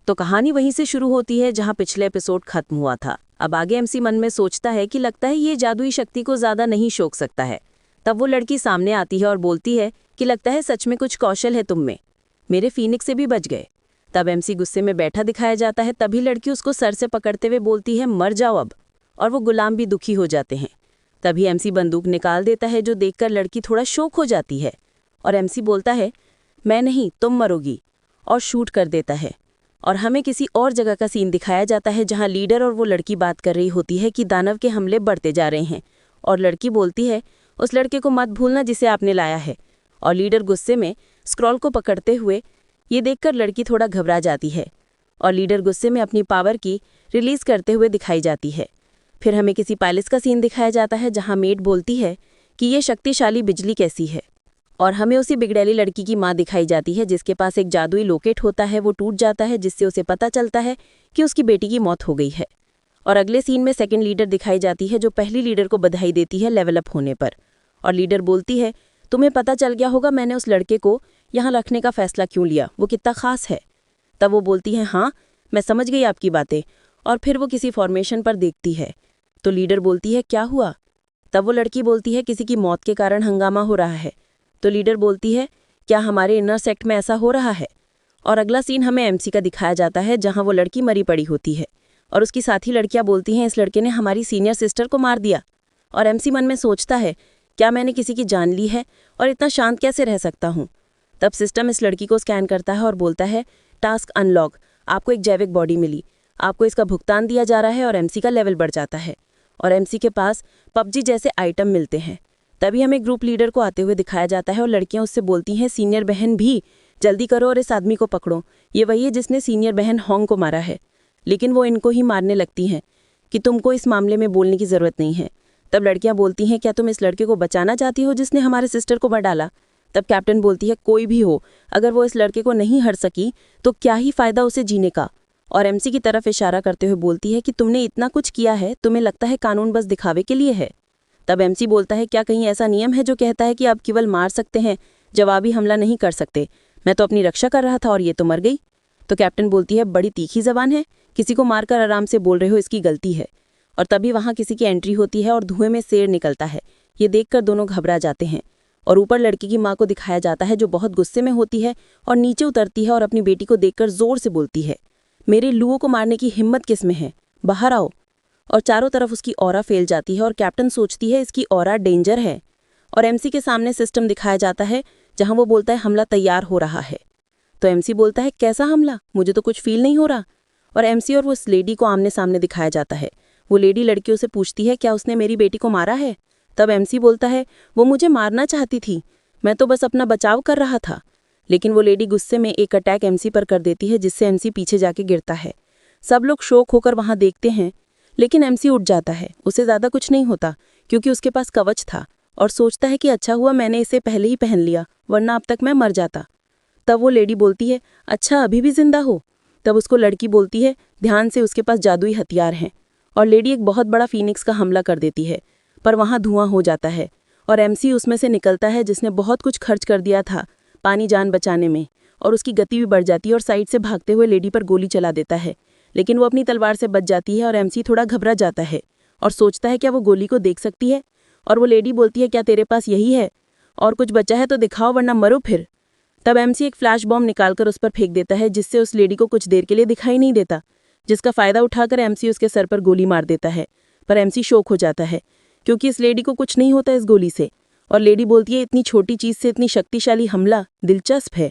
तो कहानी वहीं से शुरू होती है जहां पिछले एपिसोड खत्म हुआ था। अब आगे एमसी मन में सोचता है कि लगता है ये जादुई शक्ति को ज्यादा नहीं सोख सकता है। तब वो लड़की सामने आती है और बोलती है कि लगता है सच में कुछ कौशल है तुम में, मेरे फीनिक्स से भी बच गए। तब एमसी गुस्से में बैठा दिखाया जाता है। तभी लड़की उसको सर से पकड़ते हुए बोलती है मर जाओ अब, और वो गुलाम भी दुखी हो जाते हैं। तभी एमसी बंदूक निकाल देता है, जो देखकर लड़की थोड़ा शौक हो जाती है, और एमसी बोलता है मैं नहीं तुम मरोगी, और शूट कर देता है। और हमें किसी और जगह का सीन दिखाया जाता है जहां लीडर और वो लड़की बात कर रही होती है कि दानव के हमले बढ़ते जा रहे हैं, और लड़की बोलती है उस लड़के को मत भूलना जिसे आपने लाया है। और लीडर गुस्से में स्क्रॉल को पकड़ते हुए, ये देखकर लड़की थोड़ा घबरा जाती है, और लीडर गुस्से में अपनी पावर की रिलीज करते हुए दिखाई जाती है। फिर हमें किसी पैलेस का सीन दिखाया जाता है जहां मेड बोलती है कि ये शक्तिशाली बिजली कैसी है, और हमें उसी बिगड़ैली लड़की की माँ दिखाई जाती है जिसके पास एक जादुई लोकेट होता है। वो टूट जाता है जिससे उसे पता चलता है कि उसकी बेटी की मौत हो गई है। और अगले सीन में सेकंड लीडर दिखाई जाती है जो पहली लीडर को बधाई देती है लेवल अप होने पर। और लीडर बोलती है तुम्हें पता चल गया होगा मैंने उस लड़के को यहाँ रखने का फैसला क्यों लिया, वो कितना खास है। तब वो बोलती है हाँ मैं समझ गई आपकी बातें। और फिर वो किसी फॉर्मेशन पर देखती है तो लीडर बोलती है क्या हुआ। तब वो लड़की बोलती है किसी की मौत के कारण हंगामा हो रहा है। तो लीडर बोलती है क्या हमारे इनर सेक्ट में ऐसा हो रहा है। और अगला सीन हमें एमसी का दिखाया जाता है जहां वो लड़की मरी पड़ी होती है, और उसकी साथी लड़कियां बोलती हैं इस लड़के ने हमारी सीनियर सिस्टर को मार दिया। और एमसी मन में सोचता है क्या मैंने किसी की जान ली है और इतना शांत कैसे रह सकता हूँ। तब सिस्टम इस लड़की को स्कैन करता है और बोलता है टास्क अनलॉक, आपको एक जैविक बॉडी मिली, आपको इसका भुगतान दिया जा रहा है। और एमसी का लेवल बढ़ जाता है और एमसी के पास पबजी जैसे आइटम मिलते हैं। तभी हमें ग्रुप लीडर को आते हुए दिखाया जाता है और लड़कियां उससे बोलती हैं सीनियर बहन भी जल्दी करो और इस आदमी को पकड़ो, ये वही है जिसने सीनियर बहन होंग को मारा है। लेकिन वो इनको ही मारने लगती हैं कि तुमको इस मामले में बोलने की ज़रूरत नहीं है। तब लड़कियां बोलती हैं क्या तुम इस लड़के को बचाना चाहती हो जिसने हमारे सिस्टर को मार डाला। तब कैप्टन बोलती है कोई भी हो, अगर वो इस लड़के को नहीं हर सकी तो क्या ही फ़ायदा उसे जीने का। और एमसी की तरफ इशारा करते हुए बोलती है कि तुमने इतना कुछ किया है, तुम्हें लगता है कानून बस दिखावे के लिए है। तब एमसी बोलता है क्या कहीं ऐसा नियम है जो कहता है कि आप केवल मार सकते हैं, जवाबी हमला नहीं कर सकते। मैं तो अपनी रक्षा कर रहा था और ये तो मर गई। तो कैप्टन बोलती है बड़ी तीखी जबान है, किसी को मारकर आराम से बोल रहे हो, इसकी गलती है। और तभी वहाँ किसी की एंट्री होती है और धुएं में शेर निकलता है। ये देखकर दोनों घबरा जाते हैं। और ऊपर लड़की की माँ को दिखाया जाता है जो बहुत गुस्से में होती है और नीचे उतरती है और अपनी बेटी को देखकर जोर से बोलती है मेरे लुओ को मारने की हिम्मत किस में है, बाहर आओ। और चारों तरफ उसकी ऑरा फैल जाती है और कैप्टन सोचती है इसकी ऑरा डेंजर है। और एमसी के सामने सिस्टम दिखाया जाता है जहां वो बोलता है हमला तैयार हो रहा है। तो एमसी बोलता है कैसा हमला, मुझे तो कुछ फील नहीं हो रहा। और एमसी और वो उस लेडी को आमने सामने दिखाया जाता है। वो लेडी लड़कियों से पूछती है क्या उसने मेरी बेटी को मारा है। तब एमसी बोलता है वो मुझे मारना चाहती थी, मैं तो बस अपना बचाव कर रहा था। लेकिन वो लेडी गुस्से में एक अटैक एमसी पर कर देती है जिससे एमसी पीछे जाके गिरता है। सब लोग शौक होकर वहां देखते हैं, लेकिन एमसी उठ जाता है। उसे ज़्यादा कुछ नहीं होता क्योंकि उसके पास कवच था, और सोचता है कि अच्छा हुआ मैंने इसे पहले ही पहन लिया, वरना अब तक मैं मर जाता। तब वो लेडी बोलती है अच्छा अभी भी जिंदा हो। तब उसको लड़की बोलती है ध्यान से, उसके पास जादुई हथियार हैं। और लेडी एक बहुत बड़ा फीनिक्स का हमला कर देती है, पर वहाँ धुआं हो जाता है और एमसी उसमें से निकलता है जिसने बहुत कुछ खर्च कर दिया था पानी जान बचाने में। और उसकी गति भी बढ़ जाती है और साइड से भागते हुए लेडी पर गोली चला देता है, लेकिन वो अपनी तलवार से बच जाती है। और एमसी थोड़ा घबरा जाता है और सोचता है क्या वो गोली को देख सकती है। और वो लेडी बोलती है क्या तेरे पास यही है, और कुछ बचा है तो दिखाओ वरना मरो फिर। तब एमसी एक फ्लैश बॉम्ब निकालकर उस पर फेंक देता है जिससे उस लेडी को कुछ देर के लिए दिखाई नहीं देता, जिसका फायदा उठाकर एमसी उसके सर पर गोली मार देता है। पर एमसी शौक हो जाता है क्योंकि इस लेडी को कुछ नहीं होता इस गोली से। और लेडी बोलती है इतनी छोटी चीज से इतनी शक्तिशाली हमला दिलचस्प है,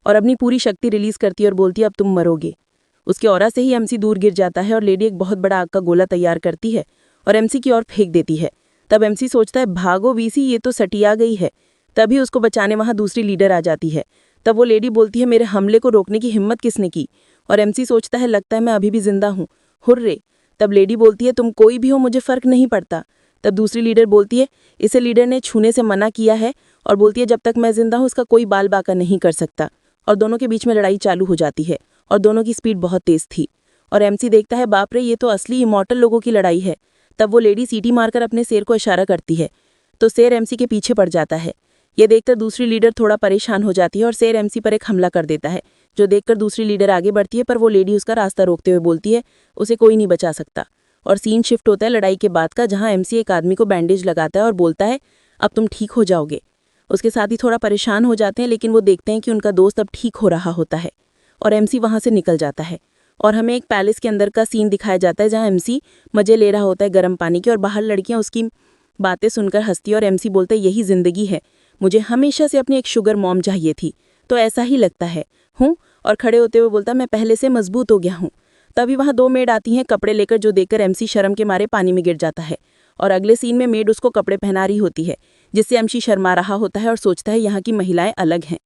और अपनी पूरी शक्ति रिलीज करती है और बोलती है अब तुम मरोगे। उसके ऑरा से ही एमसी दूर गिर जाता है और लेडी एक बहुत बड़ा आग का गोला तैयार करती है और एमसी की ओर फेंक देती है। तब एमसी सोचता है भागो वीसी, ये तो सटिया गई है। तभी उसको बचाने वहां दूसरी लीडर आ जाती है। तब वो लेडी बोलती है मेरे हमले को रोकने की हिम्मत किसने की। और एमसी सोचता है लगता है मैं अभी भी जिंदा हूँ, हुर्रे। तब लेडी बोलती है तुम कोई भी हो मुझे फर्क नहीं पड़ता। तब दूसरी लीडर बोलती है इसे लीडर ने छूने से मना किया है, और बोलती है जब तक मैं जिंदा हूँ इसका कोई बाल बाका नहीं कर सकता। और दोनों के बीच में लड़ाई चालू हो जाती है और दोनों की स्पीड बहुत तेज थी। और एमसी देखता है बाप रे ये तो असली इमॉर्टल लोगों की लड़ाई है। तब वो लेडी सीटी मारकर अपने शेर को इशारा करती है तो शेर एमसी के पीछे पड़ जाता है। ये देखकर दूसरी लीडर थोड़ा परेशान हो जाती है और शेर एमसी पर एक हमला कर देता है, जो देखकर दूसरी लीडर आगे बढ़ती है, पर वो लेडी उसका रास्ता रोकते हुए बोलती है उसे कोई नहीं बचा सकता। और सीन शिफ्ट होता है लड़ाई के बाद का, जहाँ एमसी एक आदमी को बैंडेज लगाता है और बोलता है अब तुम ठीक हो जाओगे। उसके साथ ही थोड़ा परेशान हो जाते हैं, लेकिन वो देखते हैं कि उनका दोस्त अब ठीक हो रहा होता है और एमसी वहाँ से निकल जाता है। और हमें एक पैलेस के अंदर का सीन दिखाया जाता है, जहाँ एमसी मजे ले रहा होता है गर्म पानी के, और बाहर लड़कियाँ उसकी बातें सुनकर हंसती है और एमसी बोलता है यही जिंदगी है, मुझे हमेशा से अपनी एक शुगर मॉम चाहिए थी, तो ऐसा ही लगता है हूँ। और खड़े होते हुए बोलता मैं पहले से मजबूत हो गया हूँ। तभी वहाँ 2 मेड आती हैं कपड़े लेकर, जो देखकर एमसी शर्म के मारे पानी में गिर जाता है। और अगले सीन में मेड उसको कपड़े पहना रही होती है, जिससे एमसी शर्मा रहा होता है और सोचता है यहाँ की महिलाएं अलग हैं।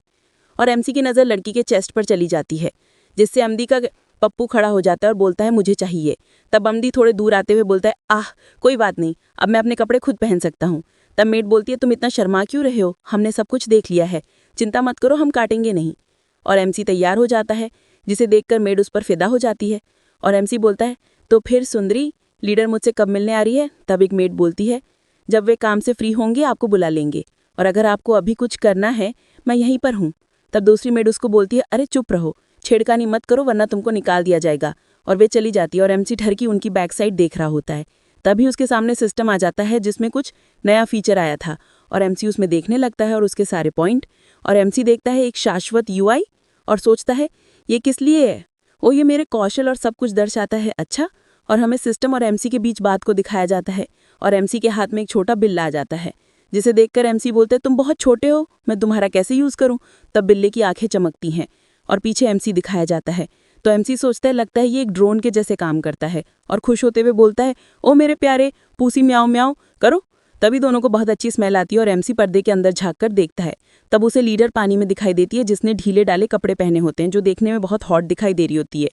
और एमसी की नज़र लड़की के चेस्ट पर चली जाती है, जिससे अमदी का पप्पू खड़ा हो जाता है और बोलता है मुझे चाहिए। तब अमदी थोड़े दूर आते हुए बोलता है आह कोई बात नहीं, अब मैं अपने कपड़े खुद पहन सकता हूँ। तब मेड बोलती है तुम इतना शर्मा क्यों रहे हो, हमने सब कुछ देख लिया है, चिंता मत करो, हम काटेंगे नहीं। और एमसी तैयार हो जाता है, जिसे देखकर मेड उस पर फिदा हो जाती है। और एमसी बोलता है तो फिर सुंदरी लीडर मुझसे कब मिलने आ रही है। तब एक मेड बोलती है जब वे काम से फ्री होंगे आपको बुला लेंगे, और अगर आपको अभी कुछ करना है मैं यहीं पर हूँ। तब दूसरी मेड उसको बोलती है अरे चुप रहो, छेड़खानी मत करो वरना तुमको निकाल दिया जाएगा। और वे चली जाती है और एमसी ठरकी उनकी बैक साइड देख रहा होता है। तभी उसके सामने सिस्टम आ जाता है जिसमें कुछ नया फीचर आया था, और एमसी उसमें देखने लगता है और उसके सारे पॉइंट। और एमसी देखता है एक शाश्वत यूआई और सोचता है ये किस लिए है, वो ये मेरे कौशल और सब कुछ दर्शाता है। अच्छा, और हमें सिस्टम और एमसी के बीच बात को दिखाया जाता है, और एमसी के हाथ में एक छोटा बिल्ला आ जाता है, जिसे देखकर एमसी बोलते तुम बहुत छोटे हो, मैं तुम्हारा कैसे यूज़ करूं। तब बिल्ले की आंखें चमकती हैं और पीछे एमसी दिखाया जाता है। तो एमसी सोचता है लगता है ये एक ड्रोन के जैसे काम करता है, और खुश होते हुए बोलता है ओ मेरे प्यारे पूसी म्याऊं म्याऊं करो। तभी दोनों को बहुत अच्छी स्मेल आती है और एमसी पर्दे के अंदर झांक कर देखता है। तब उसे लीडर पानी में दिखाई देती है, जिसने ढीले डाले कपड़े पहने होते हैं, जो देखने में बहुत हॉट दिखाई दे रही होती है।